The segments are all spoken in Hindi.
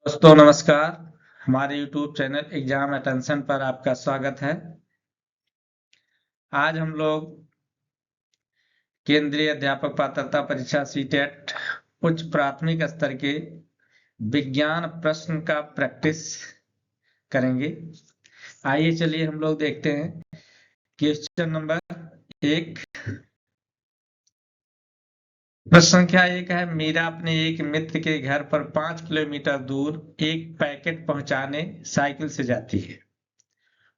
दोस्तों नमस्कार। हमारे YouTube चैनल एग्जाम अटेंशन पर आपका स्वागत है। आज हम लोग केंद्रीय अध्यापक पात्रता परीक्षा सीटेट उच्च प्राथमिक स्तर के विज्ञान प्रश्न का प्रैक्टिस करेंगे। आइए चलिए हम लोग देखते हैं। क्वेश्चन नंबर 1, प्रश्न संख्या 1 है, मीरा अपने एक मित्र के घर पर 5 किलोमीटर दूर एक पैकेट पहुंचाने साइकिल से जाती है।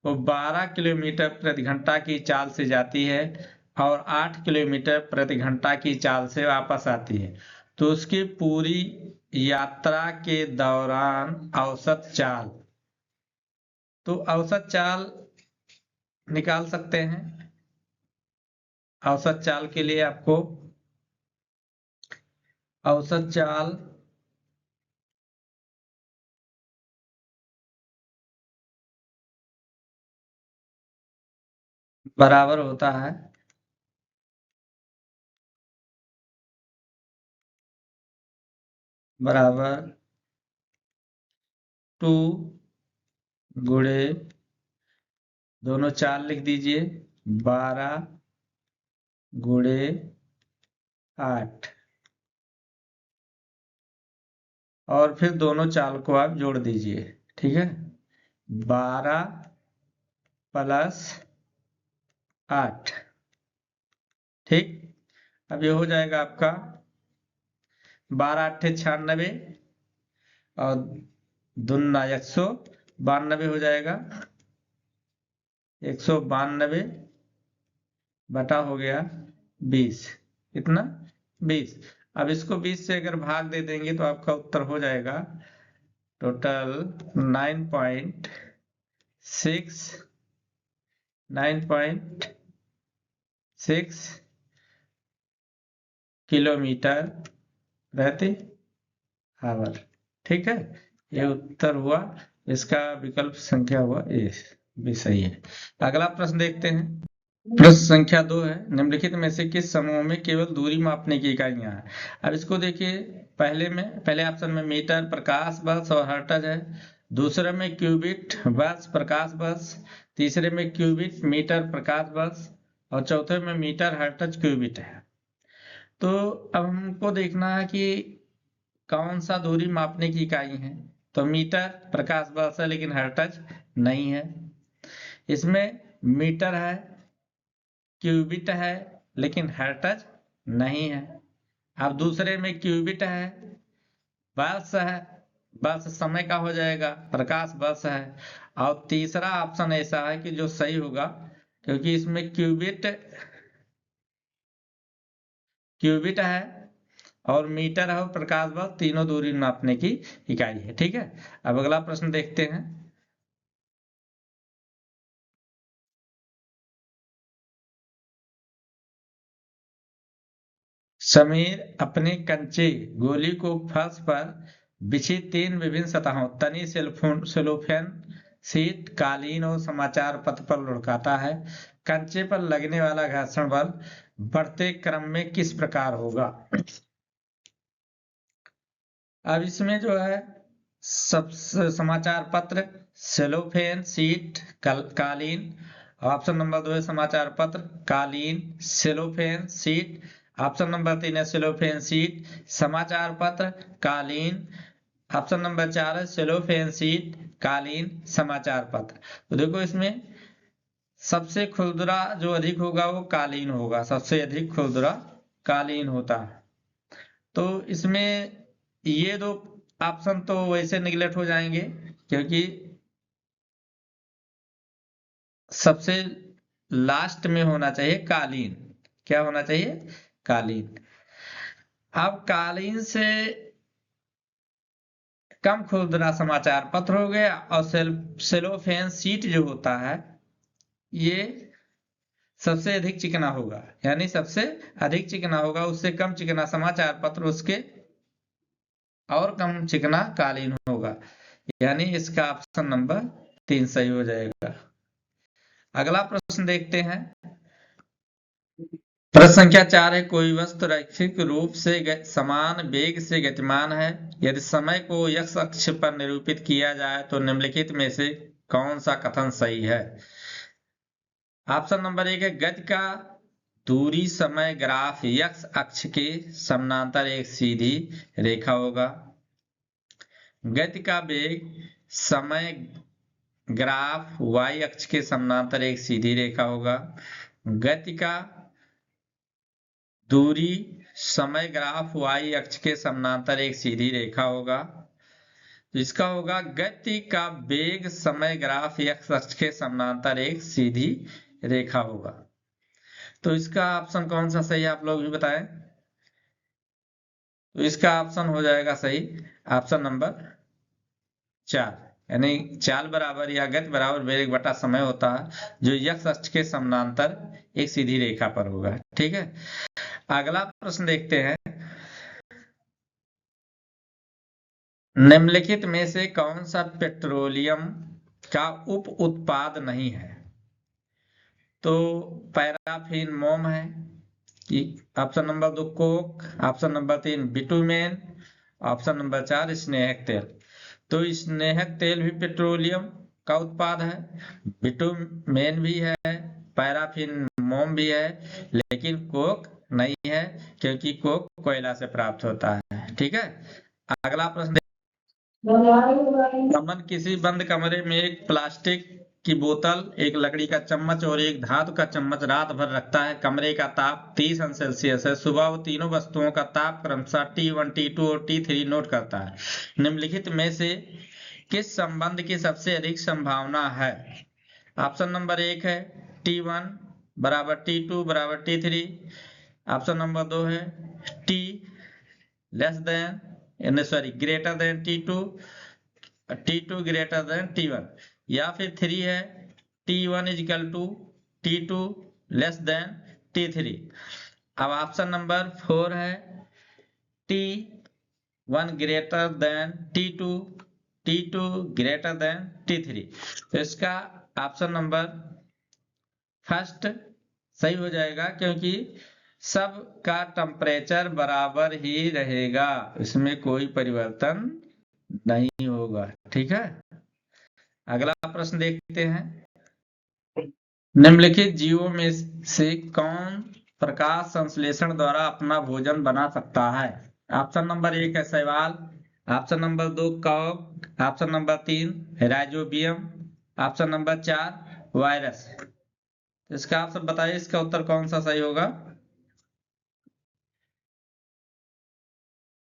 वो 12 किलोमीटर प्रति घंटा की चाल से जाती है और 8 किलोमीटर प्रति घंटा की चाल से वापस आती है, तो उसकी पूरी यात्रा के दौरान औसत चाल, तो औसत चाल निकाल सकते हैं। औसत चाल के लिए आपको औसत चाल बराबर होता है बराबर 2 गुणे, दोनों चाल लिख दीजिए, 12 गुणे 8, और फिर दोनों चाल को आप जोड़ दीजिए। ठीक है, 12 प्लस 8। ठीक, अब ये हो जाएगा आपका 12 8 96 और दुना 192 हो जाएगा। 192 बटा हो गया 20, कितना 20। अब इसको 20 से अगर भाग दे देंगे तो आपका उत्तर हो जाएगा टोटल 9.6 किलोमीटर प्रति आवर। ठीक है, ये उत्तर हुआ, इसका विकल्प संख्या हुआ ए भी सही है। अगला प्रश्न देखते हैं। प्रश्न संख्या 2 है, निम्नलिखित में से किस समूह में केवल दूरी मापने की इकाइयां हैं। अब इसको देखिए, पहले ऑप्शन में मीटर, प्रकाश वर्ष और हर्ट्ज है। दूसरे में क्यूबिट, वर्ष, प्रकाश वर्ष। तीसरे में क्यूबिट, मीटर, प्रकाश वर्ष। और चौथे में मीटर, हर्ट्ज, क्यूबिट है। तो अब हमको देखना है कि कौन सा दूरी मापने की इकाई है। तो मीटर, प्रकाश वर्ष है लेकिन हर्ट्ज नहीं है। इसमें मीटर है, क्यूबिट है लेकिन हर्ट्ज नहीं है। अब दूसरे में क्यूबिट है, वर्ष है, वर्ष समय का हो जाएगा, प्रकाश वर्ष है। और तीसरा ऑप्शन ऐसा है कि जो सही होगा, क्योंकि इसमें क्यूबिट है और मीटर है और प्रकाश वर्ष, तीनों दूरी नापने की इकाई है। ठीक है, अब अगला प्रश्न देखते हैं। समीर अपने कंचे गोली को फर्श पर बिछी 3 विभिन्न सतहों तनी, सेलोफेन शीट, कालीन और समाचार पत्र पर लुढ़काता है। कंचे पर लगने वाला घर्षण बल बढ़ते क्रम में किस प्रकार होगा। अब इसमें जो है सब समाचार पत्र, सेलोफेन शीट, कालीन। ऑप्शन नंबर 2 है समाचार पत्र, कालीन, सेलोफेन शीट। ऑप्शन नंबर 3 है सेलोफेन शीट, समाचार पत्र, कालीन। ऑप्शन नंबर 4 है सेलोफेन शीट, कालीन, समाचार पत्र। तो देखो, इसमें सबसे खुरदरा जो अधिक होगा वो कालीन होगा, सबसे अधिक खुरदरा कालीन होता है। तो इसमें ये दो ऑप्शन तो वैसे निगलेक्ट हो जाएंगे, क्योंकि सबसे लास्ट में होना चाहिए कालीन। क्या होना चाहिए, कालीन। अब कालीन से कम खुरदरा समाचार पत्र हो गया, और सेलोफेन शीट जो होता है ये सबसे अधिक चिकना होगा, यानी सबसे अधिक चिकना होगा, उससे कम चिकना समाचार पत्र, उसके और कम चिकना कालीन होगा। यानी इसका ऑप्शन नंबर 3 सही हो जाएगा। अगला प्रश्न देखते हैं। प्रश्न संख्या 4 है, कोई वस्तु रैखिक रूप से समान वेग से गतिमान है। यदि समय को x अक्ष पर निरूपित किया जाए तो निम्नलिखित में से कौन सा कथन सही है? ऑप्शन नंबर 1 है, गति का दूरी समय ग्राफ x अक्ष के समानांतर एक सीधी रेखा होगा। गति का वेग समय ग्राफ y अक्ष के समानांतर एक सीधी रेखा होगा। गति का दूरी समय ग्राफ y अक्ष के समानांतर एक सीधी रेखा होगा। तो इसका होगा गति का वेग समय ग्राफ x अक्ष के समानांतर एक सीधी रेखा होगा। तो इसका ऑप्शन कौन सा सही है, आप लोग भी बताएं। तो इसका ऑप्शन हो जाएगा सही ऑप्शन नंबर 4, यानी चाल बराबर या गति बराबर वेग बटा समय होता है, जो x अक्ष के समानांतर एक सीधी रेखा पर होगा। ठीक है, अगला प्रश्न देखते हैं, निम्नलिखित में से कौन सा पेट्रोलियम का उप उत्पाद नहीं है? तो पैराफिन मोम है, option number 2 Coke, option number 3 bitumen, option number 4 स्नेहक तेल। तो स्नेहक तेल भी पेट्रोलियम का उत्पाद है, बिटुमेन भी है, पैराफिन मोम भी है, लेकिन कोक नहीं है, क्योंकि कोक कोयला से प्राप्त होता है। ठीक है, अगला प्रश्न, अमन किसी बंद कमरे में एक प्लास्टिक की बोतल, एक लकड़ी का चम्मच और एक धातु का चम्मच रात भर रखता है। कमरे का ताप 30 अंश सेल्सियस है। सुबह वो तीनों वस्तुओं का ताप क्रमशः T1, T2 और T3 नोट करता है। निम्नलिखित में से किस संबंध की सबसे अधिक संभावना है? ऑप्शन नंबर 1 है T1 बराबर T2 बराबर T3, ऑप्शन नंबर 2 है T less than greater than T2 greater than T1, या फिर 3 है T1 is equal to T2 less than T3। अब ऑप्शन नंबर 4 है T1 greater than T2, T2 greater than T3। तो इसका ऑप्शन नंबर फर्स्ट सही हो जाएगा, क्योंकि सब का टेम्परेचर बराबर ही रहेगा, इसमें कोई परिवर्तन नहीं होगा। ठीक है, अगला प्रश्न देखते हैं, निम्नलिखित जीवों में से कौन प्रकाश संश्लेषण द्वारा अपना भोजन बना सकता है? ऑप्शन नंबर 1 है शैवाल, ऑप्शन नंबर 2 कवक, option number 3 rhizobium, option number 4 virus. इसका आप सब बताइए, इसका उत्तर कौन सा सही होगा?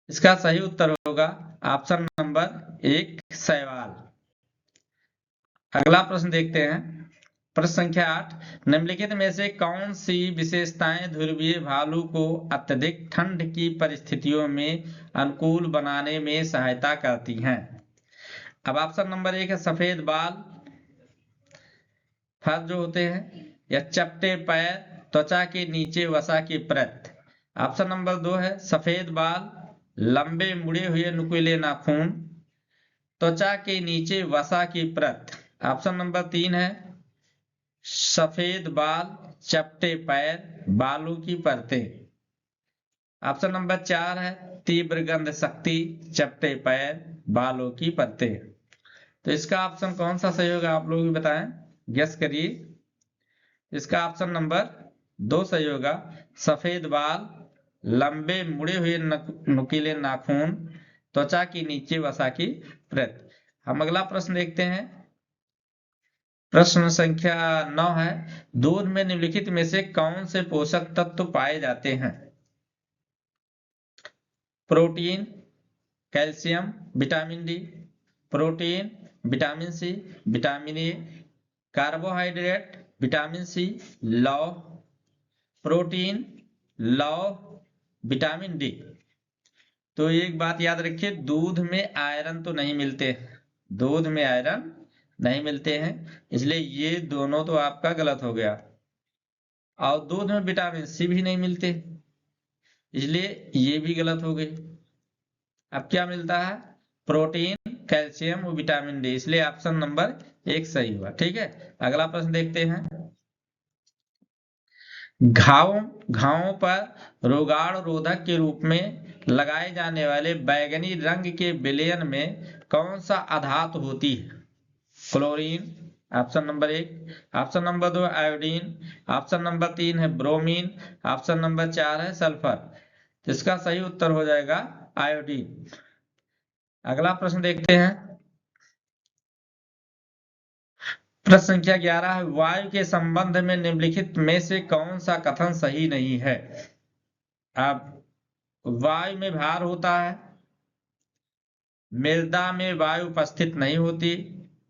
इसका सही उत्तर होगा ऑप्शन नंबर 1 शैवाल। अगला प्रश्न देखते हैं, प्रश्न संख्या 8, निम्नलिखित में से कौन सी विशेषताएं ध्रुवीय भालू को अत्यधिक ठंड की परिस्थितियों में अनुकूल बनाने में सहायता करती हैं? अब ऑप्शन नंबर 1 है सफेद बाल फर जो होते हैं, या चपटे पैर, त्वचा के नीचे वसा की परत। ऑप्शन नंबर 2 है सफेद बाल, लंबे मुड़े हुए नुकीले नाखून, त्वचा के नीचे वसा की परत। ऑप्शन नंबर 3 है सफेद बाल, चपटे पैर, बालों की परतें। ऑप्शन नंबर 4 है तीव्र गंध शक्ति, चपटे पैर, बालों की परतें। तो इसका ऑप्शन कौन सा सही होगा, आप लोग भी बताएं, गेस करिए। इसका ऑप्शन नंबर 2 सही होगा, सफेद बाल, लंबे मुड़े हुए नुकीले नाखून, त्वचा के नीचे वसा की परत। हम अगला प्रश्न देखते हैं, प्रश्न संख्या 9 है, दूध में निम्नलिखित में से कौन से पोषक तत्व पाए जाते हैं? Protein, calcium, vitamin D, protein, vitamin C, vitamin A, carbohydrate, vitamin C, लौह, प्रोटीन, लौह, विटामिन डी। तो एक बात याद रखिए, दूध में आयरन तो नहीं मिलते, दूध में आयरन नहीं मिलते हैं, इसलिए ये दोनों तो आपका गलत हो गया। और दूध में विटामिन सी भी नहीं मिलते, इसलिए ये भी गलत हो गई। अब क्या मिलता है? प्रोटीन, कैल्शियम और विटामिन डी, इसलिए ऑप्शन नंबर 1 सही हुआ। ठीक है, अगला प्रश्न देखते हैं, घावों पर रोगाण रोधक के रूप में लगाए जाने वाले बैंगनी रंग के विलयन में कौन सा अधातु होती है? Chlorine, option number 1। Option number 2 iodine, option number 3 है ब्रोमीन, ऑप्शन नंबर 4 है सल्फर। इसका सही उत्तर हो जाएगा आयोडीन। अगला प्रश्न देखते हैं। प्रश्न संख्या 11 है, वायु के संबंध में निम्नलिखित में से कौन सा कथन सही नहीं है? अब वायु में भार होता है, मृदा में वायु उपस्थित नहीं होती।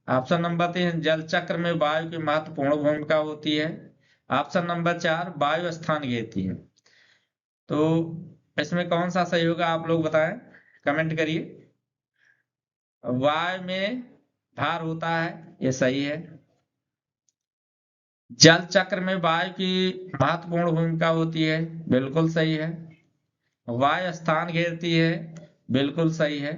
ऑप्शन नंबर 3 जल चक्र में वायु की महत्वपूर्ण भूमिका होती है। ऑप्शन नंबर 4 वायु स्थान घेरती है। तो इसमें कौन सा सही होगा आप लोग बताएं, कमेंट करिए। वायु में भार होता है, ये सही है। जल चक्र में वायु की महत्वपूर्ण भूमिका होती है, बिल्कुल सही है। वायु स्थान घेरती है, बिल्कुल सही है।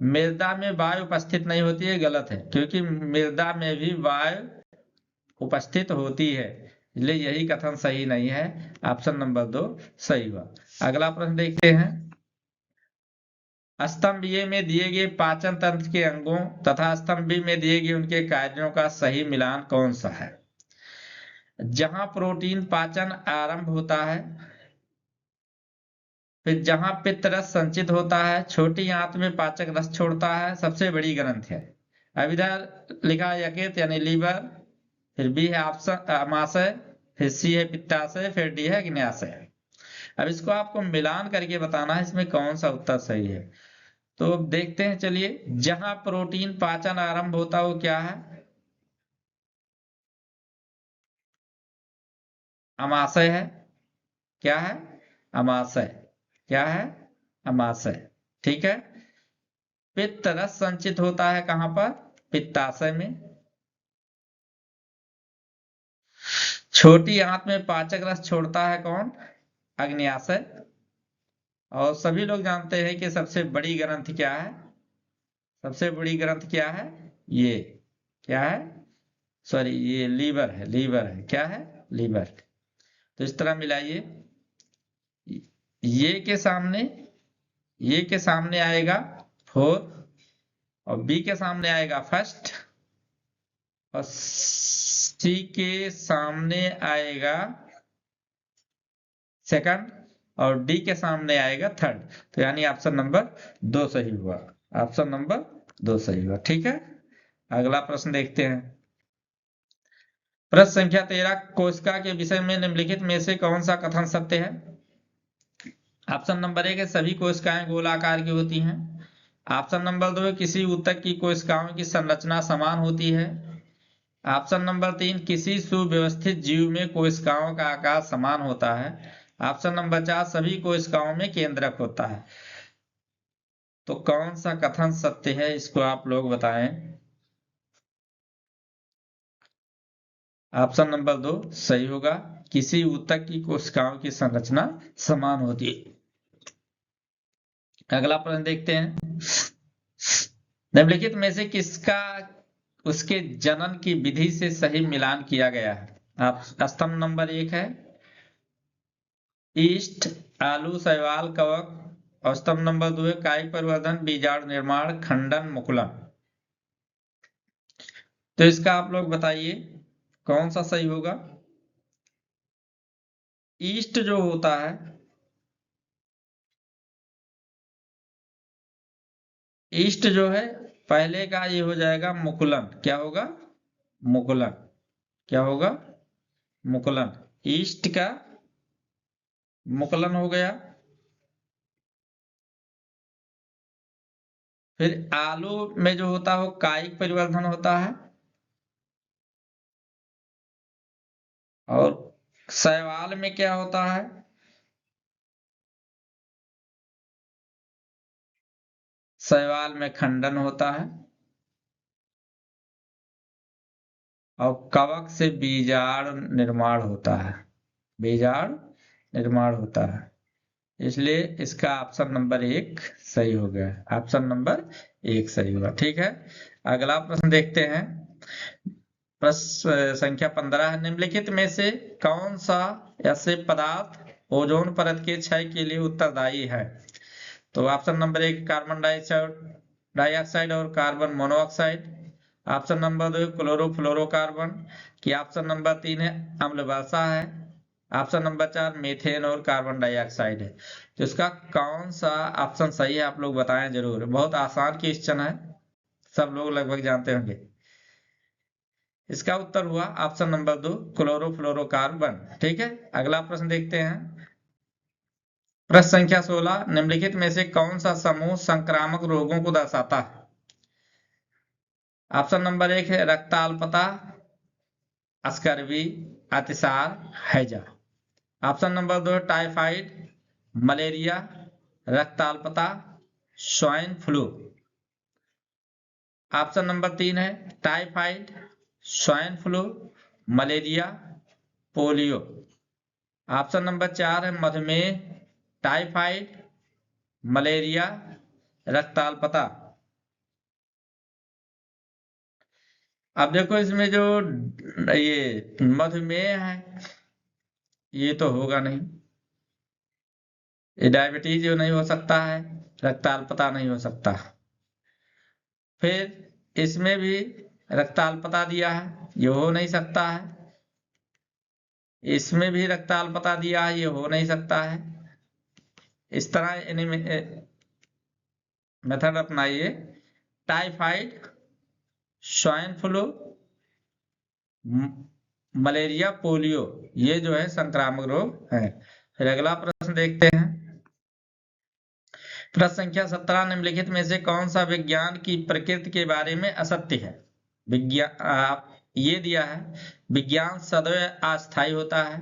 मृदा में वायु उपस्थित नहीं होती है, गलत है, क्योंकि मृदा में भी वायु उपस्थित होती है, इसलिए यही कथन सही नहीं है। ऑप्शन नंबर 2 सही हुआ। अगला प्रश्न देखते हैं। स्तंभ ए में दिए गए पाचन तंत्र के अंगों तथा स्तंभ बी में दिए गए उनके कार्यों का सही मिलान कौन सा है? जहां प्रोटीन पाचन आरंभ होता है, फिर जहां पित्त रस संचित होता है, छोटी आंत में पाचक रस छोड़ता है, सबसे बड़ी ग्रंथि है। अब इधर लिखा है यकृत यानी लीवर, फिर बी है ऑप्शन अमाशय, फिर सी है पित्ताशय, फिर डी है अग्न्याशय। अब इसको आपको मिलान करके बताना है इसमें कौन सा उत्तर सही है। तो देखते हैं, चलिए। जहां प्रोटीन पाचन आरंभ होता है वो क्या है? अमाशय है। क्या है? अमाशय। क्या है? अमाशय। ठीक है। पित्त रस संचित होता है कहां पर? पित्ताशय में। छोटी आंत में पाचक रस छोड़ता है कौन? अग्न्याशय। और सभी लोग जानते हैं कि सबसे बड़ी ग्रंथि क्या है? सबसे बड़ी ग्रंथि क्या है? ये क्या है? सॉरी, ये लीवर है, लीवर है। क्या है? लीवर। तो इस तरह मिलाइए। ये के सामने, ये के सामने आएगा 4 और बी के सामने आएगा फर्स्ट और सी के सामने आएगा सेकंड और डी के सामने आएगा थर्ड। तो यानी ऑप्शन नंबर 2 सही हुआ। ऑप्शन नंबर 2 सही हुआ। ठीक है। अगला प्रश्न देखते हैं। प्रश्न संख्या 13, कोशिका के विषय में निम्नलिखित में से कौन सा कथन सत्य है? ऑप्शन नंबर 1 है सभी कोशिकाएं गोलाकार की होती हैं। ऑप्शन नंबर 2 है किसी ऊतक की कोशिकाओं की संरचना समान होती है। ऑप्शन नंबर 3 किसी सुव्यवस्थित जीव में कोशिकाओं का आकार समान होता है। ऑप्शन नंबर 4 सभी कोशिकाओं में केंद्रक होता है। तो कौन सा कथन सत्य है, इसको आप लोग बताएं। ऑप्शन नंबर 2 सही होगा, किसी ऊतक की कोशिकाओं की संरचना समान होती है। अगला प्रश्न देखते हैं। निम्नलिखित में से किसका उसके जनन की विधि से सही मिलान किया गया है? आप स्तंभ नंबर 1 है ईस्ट, आलू, शैवाल, कवक। और स्तंभ नंबर 2 है कायिक परिवर्धन, बीजाणु निर्माण, खंडन, मुकुलन। तो इसका आप लोग बताइए कौन सा सही होगा। ईस्ट जो होता है, ईस्ट जो है पहले का ये हो जाएगा मुकुलन। क्या होगा? मुकुलन। क्या होगा? मुकुलन। ईस्ट का मुकुलन हो गया। फिर आलू में जो होता है वो कायिक परिवर्धन होता है। और शैवाल में क्या होता है? शैवाल में खंडन होता है। और कवक से बीजाणु निर्माण होता है। बीजाणु निर्माण होता है। इसलिए इसका ऑप्शन नंबर 1 सही हो गया। ऑप्शन नंबर 1 सही हुआ। ठीक है। अगला प्रश्न देखते हैं। प्रश्न संख्या 15 है, निम्नलिखित में से कौन सा ऐसे पदार्थ ओजोन परत के क्षय के लिए उत्तरदायी है? तो ऑप्शन नंबर 1 कार्बन डाइऑक्साइड और carbon monoxide, option number 2 chlorofluorocarbon की, ऑप्शन नंबर 3 है अम्ल वर्षा है, ऑप्शन नंबर 4 मीथेन और कार्बन डाइऑक्साइड है। तो इसका कौन सा ऑप्शन सही है आप लोग बताएं जरूर। बहुत आसान क्वेश्चन है, सब लोग लगभग जानते होंगे। इसका उत्तर हुआ ऑप्शन नंबर 2 क्लोरोफ्लोरोकार्बन। ठीक है, अगला प्रश्न देखते हैं। प्रश्न संख्या 16, निम्नलिखित में से कौन सा समूह संक्रामक रोगों को दर्शाता है? ऑप्शन नंबर 1 है रक्ताल्पता, स्कर्वी, अतिसार, हैजा। ऑप्शन नंबर 2 टाइफाइड, मलेरिया, रक्ताल्पता, स्वाइन फ्लू। ऑप्शन नंबर 3 है typhoid, swine flu, malaria, polio. Option number 4 है मधुमेह, टाइफाइड, मलेरिया, रक्ताल्पता। अब देखो इसमें जो ये मधुमेह है ये तो होगा नहीं, ये डायबिटीज जो नहीं हो सकता है, रक्ताल्पता नहीं हो सकता। फिर इसमें भी रक्ताल्पता दिया है, ये हो नहीं सकता है। इसमें भी रक्ताल्पता दिया है, ये हो नहीं सकता है। इस तरह मेथड अपनाइए। Typhoid, swine flu, malaria, polio, ये जो है संक्रामक रोग है। फिर अगला प्रश्न देखते हैं। प्रश्न संख्या 17, निम्नलिखित में से कौन सा विज्ञान की प्रकृति के बारे में असत्य है? विज्ञान ये दिया है, विज्ञान सदैव अस्थायी होता है।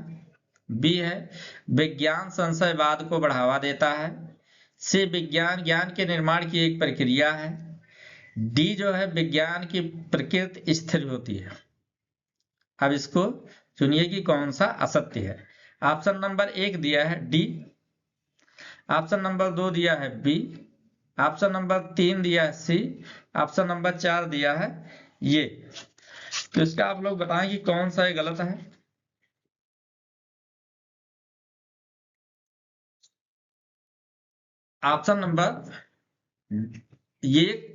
बी है विज्ञान संशयवाद को बढ़ावा देता है। सी विज्ञान ज्ञान के निर्माण की एक प्रक्रिया है। डी जो है विज्ञान की प्रकृति स्थिर होती है। अब इसको चुनिए कि कौन सा असत्य है। ऑप्शन नंबर 1 दिया है डी, ऑप्शन नंबर 2 दिया है बी, ऑप्शन नंबर 3 दिया है सी, ऑप्शन नंबर 4 दिया है ये। तो इसका आप लोग बताएं कि कौन सा ये गलत है। ऑप्शन नंबर ये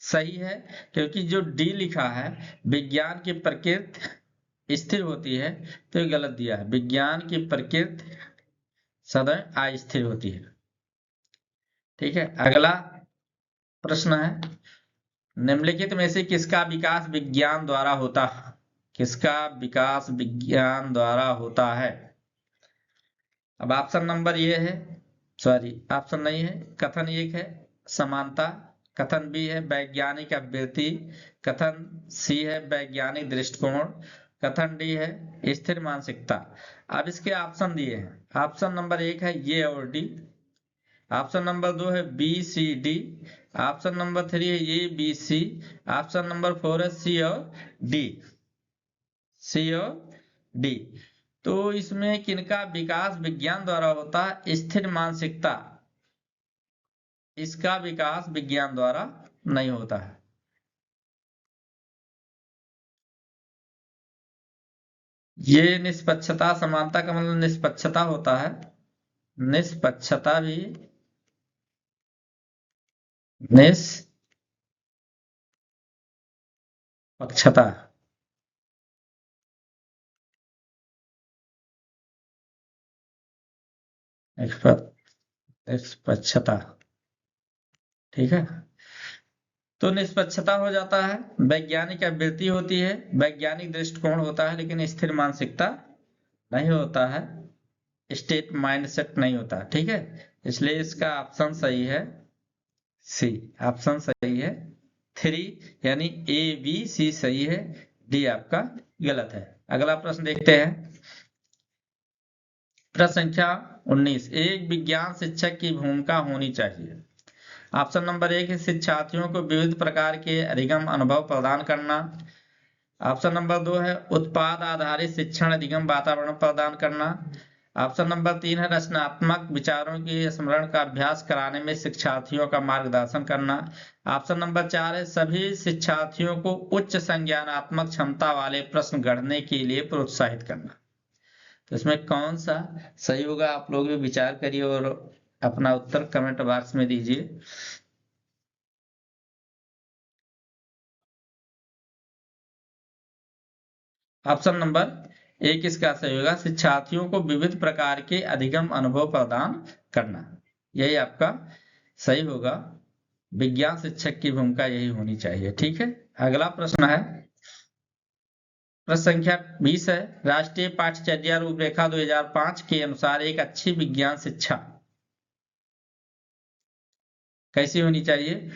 सही है, क्योंकि जो डी लिखा है विज्ञान की प्रकृति स्थिर होती है, तो ये गलत दिया है। विज्ञान की प्रकृति सदैव अस्थिर होती है। ठीक है, अगला प्रश्न है, निम्नलिखित में से किसका विकास विज्ञान द्वारा होता है? किसका विकास विज्ञान द्वारा होता है? अब ऑप्शन नंबर ये है, सॉरी ऑप्शन नहीं है, कथन 1 है समानता, कथन बी है वैज्ञानिक अभिवृत्ति, कथन सी है वैज्ञानिक दृष्टिकोण, कथन डी है स्थिर मानसिकता। अब इसके ऑप्शन दिए हैं, ऑप्शन नंबर 1 है ये और डी, ऑप्शन नंबर 2 है B C D, option number 3 है ये बी सी, ऑप्शन नंबर 4 है सी और डी, सी और डी। तो इसमें किनका विकास विज्ञान द्वारा होता है? स्थिर मानसिकता, इसका विकास विज्ञान द्वारा नहीं होता है। ये निष्पक्षता समानता का मतलब निष्पक्षता होता है, निष्पक्षता भी निष्पक्षता निष्पक्षता। ठीक है, तो निष्पक्षता हो जाता है, वैज्ञानिक अभिवृत्ति होती है, वैज्ञानिक दृष्टिकोण होता है, लेकिन स्थिर मानसिकता नहीं होता है, स्टेट माइंडसेट नहीं होता। ठीक है, इसलिए इसका ऑप्शन सही है सी, ऑप्शन सही है 3, यानी ए बी सी सही है, डी आपका गलत है। अगला प्रश्न देखते हैं। प्रश्न संख्या 19, एक विज्ञान शिक्षक की भूमिका होनी चाहिए। ऑप्शन नंबर 1 है शिक्षार्थियों को विविध प्रकार के अधिगम अनुभव प्रदान करना, ऑप्शन नंबर 2 है उत्पाद आधारित शिक्षण अधिगम वातावरण प्रदान करना, ऑप्शन नंबर 3 है रचनात्मक विचारों के स्मरण का अभ्यास कराने में शिक्षार्थियों का मार्गदर्शन करना। ऑप्शन नंबर 4 है सभी शिक्षार्थियों को उच्च संज्ञानात्मक क्षमता वाले प्रश्न गढ़ने के लिए प्रोत्साहित करना। तो इसमें कौन सा सही होगा, आप लोग भी विचार करिए और अपना उत्तर कमेंट बॉक्स में दीजिए। ऑप्शन नंबर 1 इसका सही होगा, शिक्षार्थियों को विविध प्रकार के अधिगम अनुभव प्रदान करना, यही आपका सही होगा। विज्ञान शिक्षक की भूमिका यही होनी चाहिए। ठीक है, अगला प्रश्न है, प्रश्न संख्या 20 है, राष्ट्रीय पाठ्यचर्या रूपरेखा 2005 के अनुसार एक अच्छी विज्ञान शिक्षा कैसी होनी चाहिए,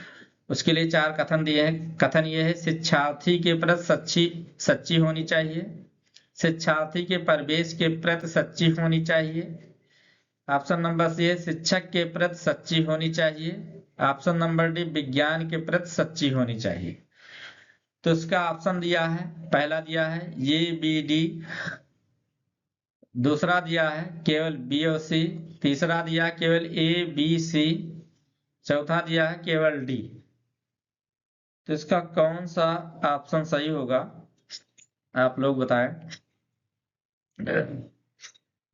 उसके लिए 4 कथन दिए हैं। कथन ये है, शिक्षार्थी के प्रति सच्ची होनी चाहिए, शिक्षार्थी के परिवेश के प्रति सच्ची होनी चाहिए। ऑप्शन नंबर सी है शिक्षक के प्रति सच्ची होनी चाहिए। ऑप्शन नंबर डी विज्ञान के प्रति सच्ची होनी चाहिए। तो इसका ऑप्शन दिया है, पहला दिया है ए बी डी, दूसरा दिया है केवल बी और सी, तीसरा दिया केवल ए बी सी, चौथा दिया है केवल डी। तो इसका कौन सा ऑप्शन सही होगा, आप लोग बताएं।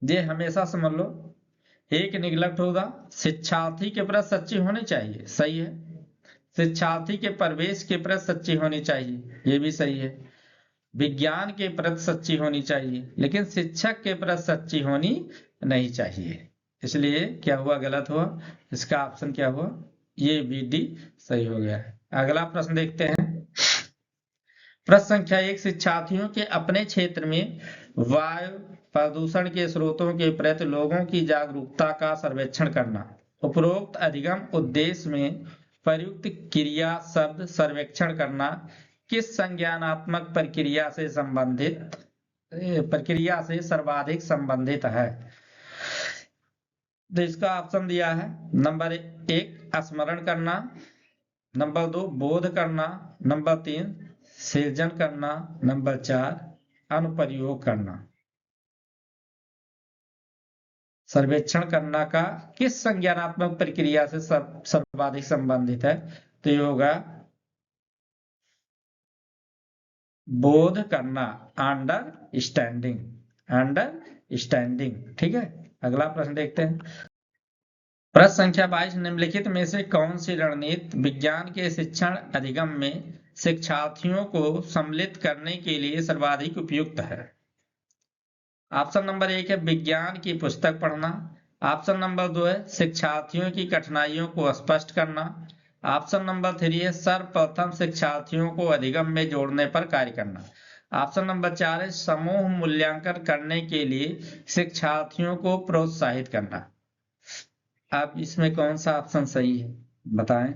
ये हमेशा समझ लो, एक निगलेक्ट होगा, शिक्षार्थी के प्रति सच्ची होनी चाहिए, सही है। शिक्षार्थी के परिवेश के प्रति सच्ची होनी चाहिए, ये भी सही है। विज्ञान के प्रति सच्ची होनी चाहिए, लेकिन शिक्षक के प्रति सच्ची होनी नहीं चाहिए। इसलिए क्या हुआ, गलत हुआ। इसका ऑप्शन क्या हुआ, ये बी डी सही हो गया है। अगला प्रश्न देखते हैं, प्रश्न संख्या 1, शिक्षार्थियों के अपने क्षेत्र में वायु प्रदूषण के स्रोतों के प्रति लोगों की जागरूकता का सर्वेक्षण करना। उपरोक्त अधिगम उद्देश्य में प्रयुक्त क्रिया शब्द सर्वेक्षण करना किस संज्ञानात्मक प्रक्रिया से सर्वाधिक संबंधित है। तो इसका ऑप्शन दिया है, नंबर 1 स्मरण करना, नंबर 2 बोध करना, नंबर 3 सृजन करना, नंबर 4 अनुप्रयोग करना। सर्वेक्षण करना का किस संज्ञानात्मक प्रक्रिया से सर्वाधिक संबंधित है, तो ये होगा बोध करना, अंडरस्टैंडिंग, अंडरस्टैंडिंग। ठीक है, अगला प्रश्न देखते हैं, प्रश्न संख्या 22, निम्नलिखित में से कौन सी रणनीति विज्ञान के शिक्षण अधिगम में शिक्षार्थियों को सम्मिलित करने के लिए सर्वाधिक उपयुक्त है। ऑप्शन नंबर 1 है विज्ञान की पुस्तक पढ़ना। ऑप्शन नंबर 2 है शिक्षार्थियों की कठिनाइयों को स्पष्ट करना। ऑप्शन नंबर 3 है सर्वप्रथम शिक्षार्थियों को अधिगम में जोड़ने पर कार्य करना। ऑप्शन नंबर 4 है समूह मूल्यांकन करने के लिए शिक्षार्थियों को प्रोत्साहित करना। अब इसमें कौन सा ऑप्शन सही है, बताएं।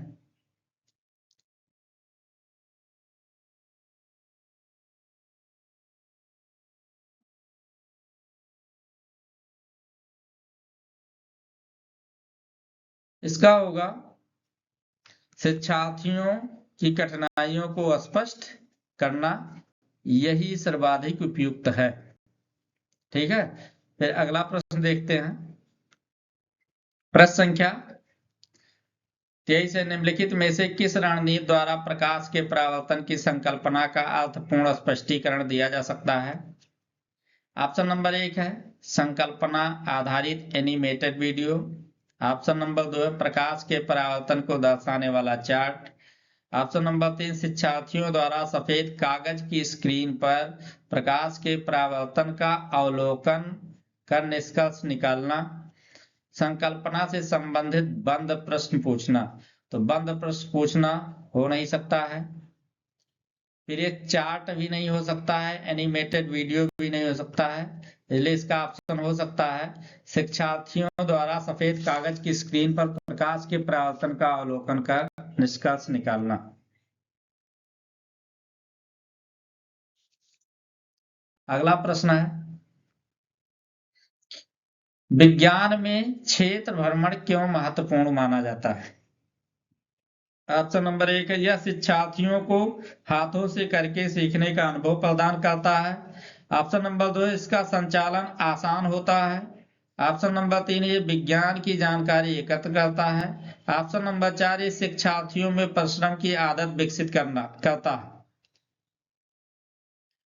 इसका होगा शिक्षार्थियों की कठिनाइयों को स्पष्ट करना, यही सर्वाधिक उपयुक्त है। ठीक है, फिर अगला प्रश्न देखते हैं, प्रश्न संख्या 23 है, निम्नलिखित में से किस रणनीति द्वारा प्रकाश के परावर्तन की संकल्पना का अर्थपूर्ण स्पष्टीकरण दिया जा सकता है। ऑप्शन नंबर 1 है संकल्पना आधारित एनिमेटेड वीडियो। ऑप्शन नंबर 2 है प्रकाश के परावर्तन को दर्शाने वाला चार्ट। ऑप्शन नंबर 3 शिक्षार्थियों द्वारा सफेद कागज की स्क्रीन पर प्रकाश के परावर्तन का अवलोकन कर निष्कर्ष निकालना। संकल्पना से संबंधित बंद प्रश्न पूछना, तो बंद प्रश्न पूछना हो नहीं सकता है, फिर ये चार्ट भी नहीं हो सकता है, एनिमेटेड वीडियो भी नहीं हो सकता है, इसलिए इसका ऑप्शन हो सकता है शिक्षार्थियों द्वारा सफेद कागज की स्क्रीन पर प्रकाश के परावर्तन का अवलोकन कर निष्कर्ष निकालना। अगला प्रश्न है, विज्ञान में क्षेत्र भ्रमण क्यों महत्वपूर्ण माना जाता है। ऑप्शन नंबर 1 है यह शिक्षार्थियों को हाथों से करके सीखने का अनुभव प्रदान करता है। ऑप्शन नंबर 2 है इसका संचालन आसान होता है। ऑप्शन नंबर 3 ये विज्ञान की जानकारी एकत्र करता है। ऑप्शन नंबर 4 ये शिक्षार्थियों में परिश्रम की आदत विकसित करता है।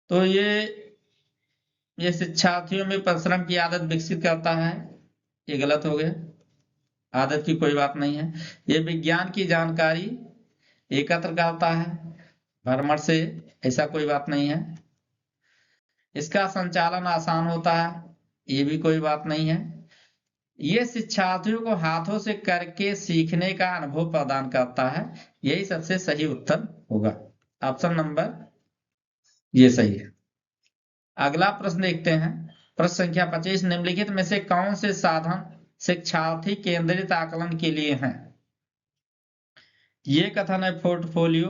तो ये शिक्षार्थियों में परिश्रम की आदत विकसित करता है, ये गलत हो गया, आदत की कोई बात नहीं है। ये विज्ञान की जानकारी एकत्र करता है भ्रमण से, ऐसा कोई बात नहीं है। इसका संचालन आसान होता है, ये भी कोई बात नहीं है। ये शिक्षार्थियों को हाथों से करके सीखने का अनुभव प्रदान करता है, यही सबसे सही उत्तर होगा। ऑप्शन नंबर ये सही है। अगला प्रश्न देखते हैं, प्रश्न संख्या 25, निम्नलिखित में से कौन से साधन शिक्षार्थी केंद्रित आकलन के लिए हैं? ये कथन है पोर्टफोलियो,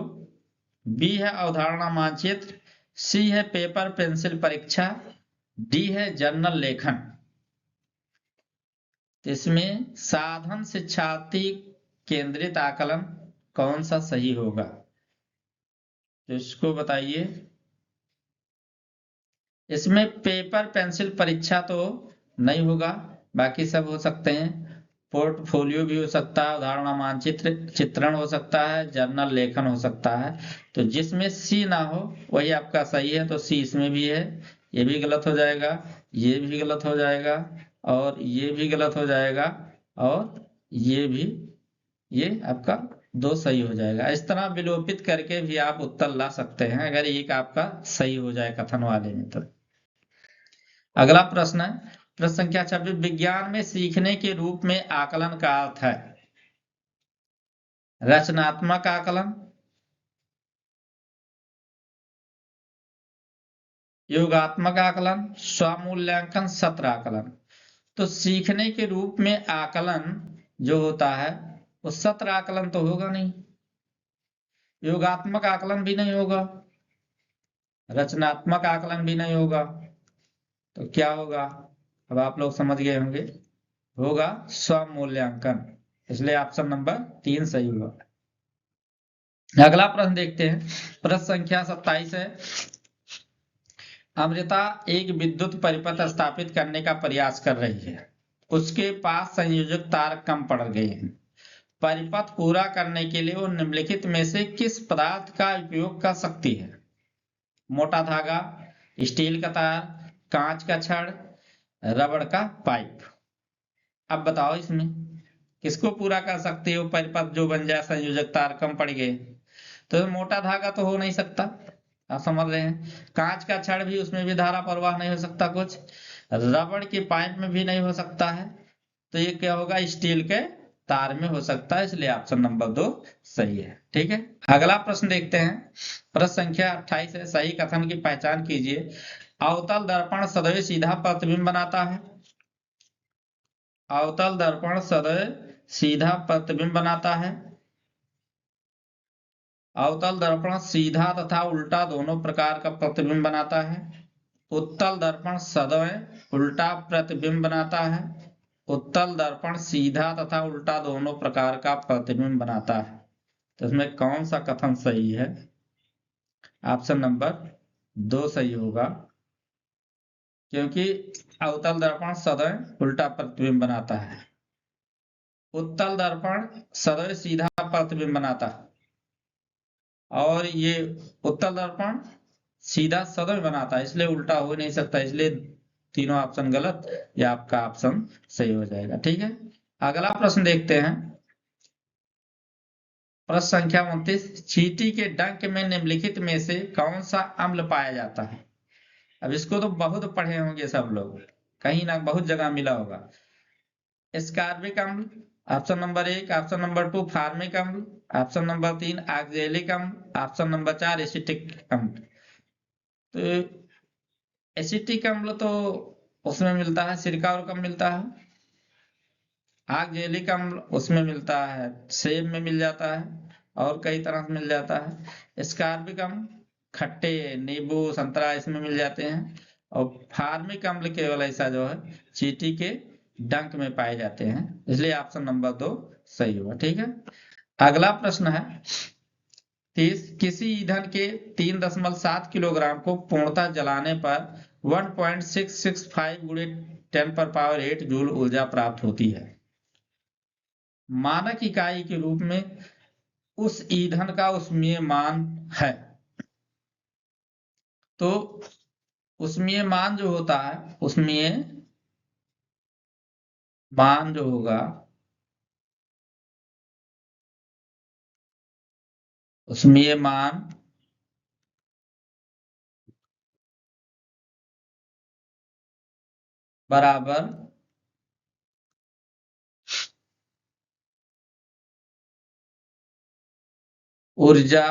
बी है अवधारणा मानचित्र, सी है पेपर पेंसिल परीक्षा, डी है जर्नल लेखन। इसमें साधन शिक्षार्थी केंद्रित आकलन कौन सा सही होगा, तो इसको बताइए। इसमें पेपर पेंसिल परीक्षा तो नहीं होगा, बाकी सब हो सकते हैं। पोर्टफोलियो भी हो सकता है, उदाहरण मानचित्र चित्रण हो सकता है, जर्नल लेखन हो सकता है। तो जिसमें सी ना हो वही आपका सही है, तो सी इसमें भी है, ये भी गलत हो जाएगा, ये भी गलत हो जाएगा, और ये भी गलत हो जाएगा, और ये भी, ये आपका दो सही हो जाएगा। इस तरह विलोपित करके भी आप उत्तर ला सकते हैं अगर एक आपका सही हो जाए कथन वाले में। तो अगला प्रश्न है, प्रश्न संख्या 26, विज्ञान में सीखने के रूप में आकलन का अर्थ है रचनात्मक आकलन, योगात्मक आकलन, स्वमूल्यांकन, सत्र आकलन। तो सीखने के रूप में आकलन जो होता है वो सत्र आकलन तो होगा नहीं, योगात्मक आकलन भी नहीं होगा, रचनात्मक आकलन भी नहीं होगा, तो क्या होगा, अब आप लोग समझ गए होंगे, होगा स्वमूल्यांकन। इसलिए ऑप्शन नंबर 3 सही होगा। अगला प्रश्न देखते हैं, प्रश्न संख्या 27 है, अमृता एक विद्युत परिपथ स्थापित करने का प्रयास कर रही है, उसके पास संयोजक तार कम पड़ गए हैं। परिपथ पूरा करने के लिए वो निम्नलिखित में से किस पदार्थ का उपयोग कर सकती है? मोटा धागा, स्टील का तार, कांच का छड़, रबड़ का पाइप। अब बताओ इसमें किसको पूरा कर सकती हो परिपथ जो बन जाए संयोजक तार कम पड़ गए? तो मोटा धागा तो हो नहीं सकता, आप समझ रहे हैं। कांच का छड़ भी, उसमें भी धारा प्रवाह नहीं हो सकता कुछ, रबड़ के पाइप में भी नहीं हो सकता है, तो ये क्या होगा, स्टील के तार में हो सकता है, इसलिए ऑप्शन नंबर 2 सही है। ठीक है, अगला प्रश्न देखते हैं, प्रश्न संख्या 28 है, सही कथन की पहचान कीजिए। अवतल दर्पण सदैव सीधा प्रतिबिंब बनाता है, अवतल दर्पण सदैव सीधा प्रतिबिंब बनाता है, अवतल दर्पण सीधा तथा उल्टा दोनों प्रकार का प्रतिबिंब बनाता है, उत्तल दर्पण सदैव उल्टा प्रतिबिंब बनाता है, उत्तल दर्पण सीधा तथा उल्टा दोनों प्रकार का प्रतिबिंब बनाता है। तो इसमें कौन सा कथन सही है? ऑप्शन नंबर 2 सही होगा, क्योंकि अवतल दर्पण सदैव उल्टा प्रतिबिंब बनाता है, उत्तल दर्पण सदैव सीधा प्रतिबिंब बनाता है, और ये उत्तल दर्पण सीधा सदैव बनाता है, इसलिए उल्टा हो नहीं सकता, इसलिए तीनों ऑप्शन गलत, या आपका ऑप्शन सही हो जाएगा। ठीक है, अगला प्रश्न देखते हैं, प्रश्न संख्या 29, चींटी के डंक में निम्नलिखित में से कौन सा अम्ल पाया जाता है? अब इसको तो बहुत पढ़े होंगे सब लोग, कहीं ना बहुत जगह मिला होगा। एस्कॉर्बिक अम्ल, option number 1, option number 2 formic अम्ल, ऑप्शन नंबर 3 ऑक्जेलिक अम्ल, ऑप्शन नंबर 4 एसिटिक अम्ल। तो एसिटिक अम्ल तो उसमें मिलता है, सिरका और कम मिलता है। ऑक्जेलिक अम्ल उसमें मिलता है, सेब में मिल जाता है, और कई तरह से मिल जाता है। एस्कॉर्बिक अम्ल खट्टे नींबू संतरा इसमें मिल जाते हैं, और फार्मिक अम्ल केवल ऐसा जो है चींटी के डंक में पाए जाते हैं, इसलिए ऑप्शन नंबर 2 सही होगा। ठीक है, अगला प्रश्न है 30, किसी ईंधन के 3.7 किलोग्राम को पूर्णतः जलाने पर 1.665 गुणे 10⁻8 जूल ऊर्जा प्राप्त होती है। मानक इकाई के रूप में उस ईंधन का उष्मीय मान है। तो उष्मीय मान जो होता है, उष्मीय मान जो होगा, उष्मीय मान बराबर ऊर्जा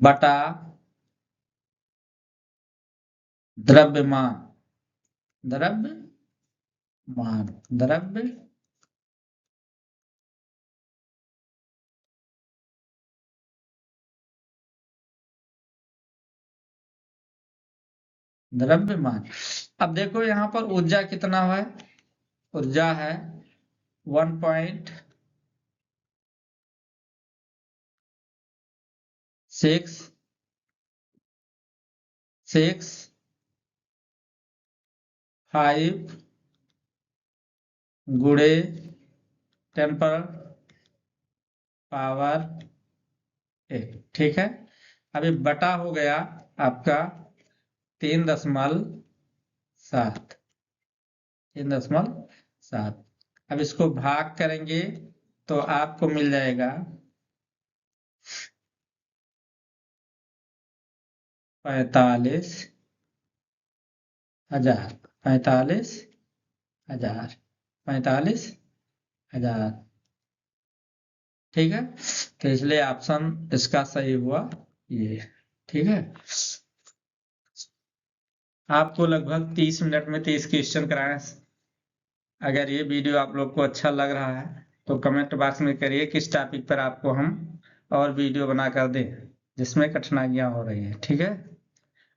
बटा द्रव्यमान, द्रव्यमान। अब देखो यहाँ पर ऊर्जा कितना है, ऊर्जा है 1.665 गुणे 10⁻8, ठीक है। अभी बटा हो गया आपका 3.7, 3.7। अब इसको भाग करेंगे तो आपको मिल जाएगा 45,000, 45,000, 45,000, ठीक है। तो इसलिए ऑप्शन इसका सही हुआ ये, ठीक है। आपको लगभग 30 मिनट में 30 क्वेश्चन कराए। अगर ये वीडियो आप लोग को अच्छा लग रहा है तो कमेंट बॉक्स में करिए किस टॉपिक पर आपको हम और वीडियो बना कर दें जिसमें कठिनाइयाँ हो रही हैं, ठीक है।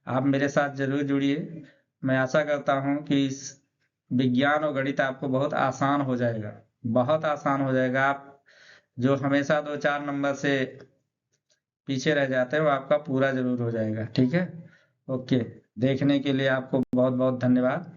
आप मेरे साथ जरूर जुड़िए। मैं आशा करता हूँ कि इस विज्ञान और गणित आपको बहुत आसान हो जाएगा, बहुत आसान हो जाएगा। आप जो हमेशा 2-4 नंबर से पीछे रह जाते हैं वो आपका पूरा जरूर हो जाएगा, ठीक है। ओके, देखने के लिए आपको बहुत बहुत धन्यवाद।